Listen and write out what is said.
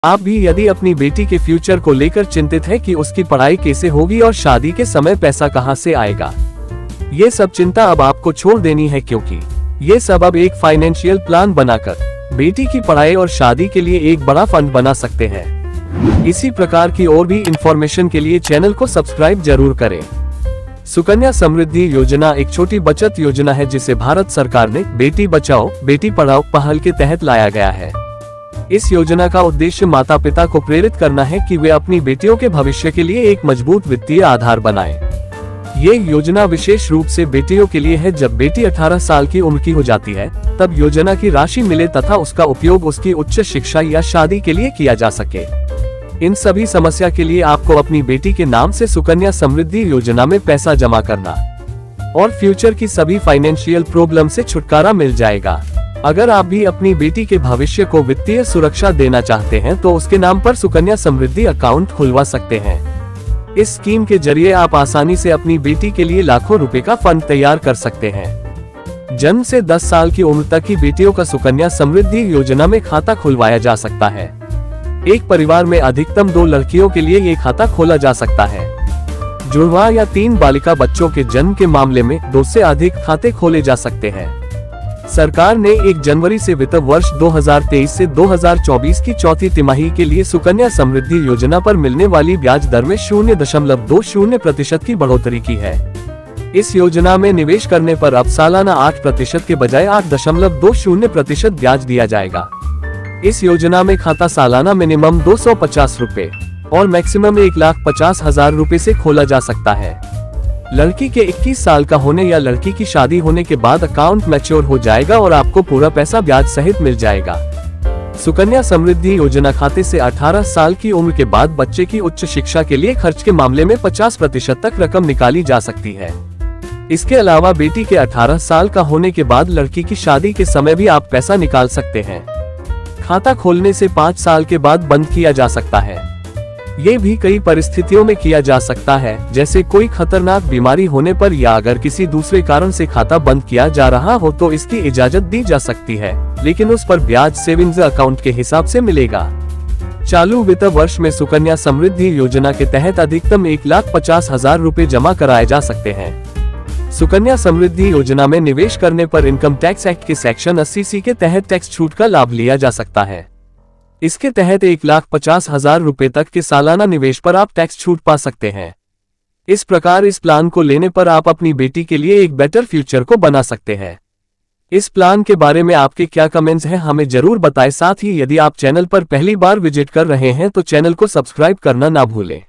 आप भी यदि अपनी बेटी के फ्यूचर को लेकर चिंतित हैं कि उसकी पढ़ाई कैसे होगी और शादी के समय पैसा कहां से आएगा, ये सब चिंता अब आपको छोड़ देनी है, क्योंकि ये सब अब एक फाइनेंशियल प्लान बनाकर बेटी की पढ़ाई और शादी के लिए एक बड़ा फंड बना सकते हैं। इसी प्रकार की और भी इंफॉर्मेशन के लिए चैनल को सब्सक्राइब जरूर करें। सुकन्या समृद्धि योजना एक छोटी बचत योजना है जिसे भारत सरकार ने बेटी बचाओ बेटी पढ़ाओ पहल के तहत लाया गया है। इस योजना का उद्देश्य माता पिता को प्रेरित करना है कि वे अपनी बेटियों के भविष्य के लिए एक मजबूत वित्तीय आधार बनाएं। ये योजना विशेष रूप से बेटियों के लिए है। जब बेटी 18 साल की उम्र की हो जाती है तब योजना की राशि मिले तथा उसका उपयोग उसकी उच्च शिक्षा या शादी के लिए किया जा सके। इन सभी समस्या के लिए आपको अपनी बेटी के नाम से सुकन्या समृद्धि योजना में पैसा जमा करना और फ्यूचर की सभी फाइनेंशियल प्रॉब्लम से छुटकारा मिल जाएगा। अगर आप भी अपनी बेटी के भविष्य को वित्तीय सुरक्षा देना चाहते हैं तो उसके नाम पर सुकन्या समृद्धि अकाउंट खुलवा सकते हैं। इस स्कीम के जरिए आप आसानी से अपनी बेटी के लिए लाखों रुपए का फंड तैयार कर सकते हैं। जन्म से 10 साल की उम्र तक की बेटियों का सुकन्या समृद्धि योजना में खाता खुलवाया जा सकता है। एक परिवार में अधिकतम 2 लड़कियों के लिए ये खाता खोला जा सकता है। जुड़वा या 3 बालिका बच्चों के जन्म के मामले में 2 से अधिक खाते खोले जा सकते हैं। सरकार ने 1 जनवरी से वित्त वर्ष 2023 से 2024 की चौथी तिमाही के लिए सुकन्या समृद्धि योजना पर मिलने वाली ब्याज दर में 0.20% की बढ़ोतरी की है। इस योजना में निवेश करने पर अब सालाना 8% के बजाय 8.20% ब्याज दिया जाएगा। इस योजना में खाता सालाना मिनिमम 250 रुपए और मैक्सिमम 1,50,000 रुपए से खोला जा सकता है। लड़की के 21 साल का होने या लड़की की शादी होने के बाद अकाउंट मैच्योर हो जाएगा और आपको पूरा पैसा ब्याज सहित मिल जाएगा। सुकन्या समृद्धि योजना खाते से 18 साल की उम्र के बाद बच्चे की उच्च शिक्षा के लिए खर्च के मामले में 50% तक रकम निकाली जा सकती है। इसके अलावा बेटी के 18 साल का होने के बाद लड़की की शादी के समय भी आप पैसा निकाल सकते हैं। खाता खोलने से 5 साल के बाद बंद किया जा सकता है। ये भी कई परिस्थितियों में किया जा सकता है, जैसे कोई खतरनाक बीमारी होने पर या अगर किसी दूसरे कारण से खाता बंद किया जा रहा हो तो इसकी इजाजत दी जा सकती है, लेकिन उस पर ब्याज सेविंग्स अकाउंट के हिसाब से मिलेगा। चालू वित्त वर्ष में सुकन्या समृद्धि योजना के तहत अधिकतम 1,50,000 रुपए जमा कराए जा सकते हैं। सुकन्या समृद्धि योजना में निवेश करने पर इनकम टैक्स एक्ट के सेक्शन 80C के तहत टैक्स छूट का लाभ लिया जा सकता है। इसके तहत 1,50,000 रुपए तक के सालाना निवेश पर आप टैक्स छूट पा सकते हैं। इस प्रकार इस प्लान को लेने पर आप अपनी बेटी के लिए एक बेटर फ्यूचर को बना सकते हैं। इस प्लान के बारे में आपके क्या कमेंट्स हैं हमें जरूर बताएं। साथ ही यदि आप चैनल पर पहली बार विजिट कर रहे हैं तो चैनल को सब्सक्राइब करना ना भूलें।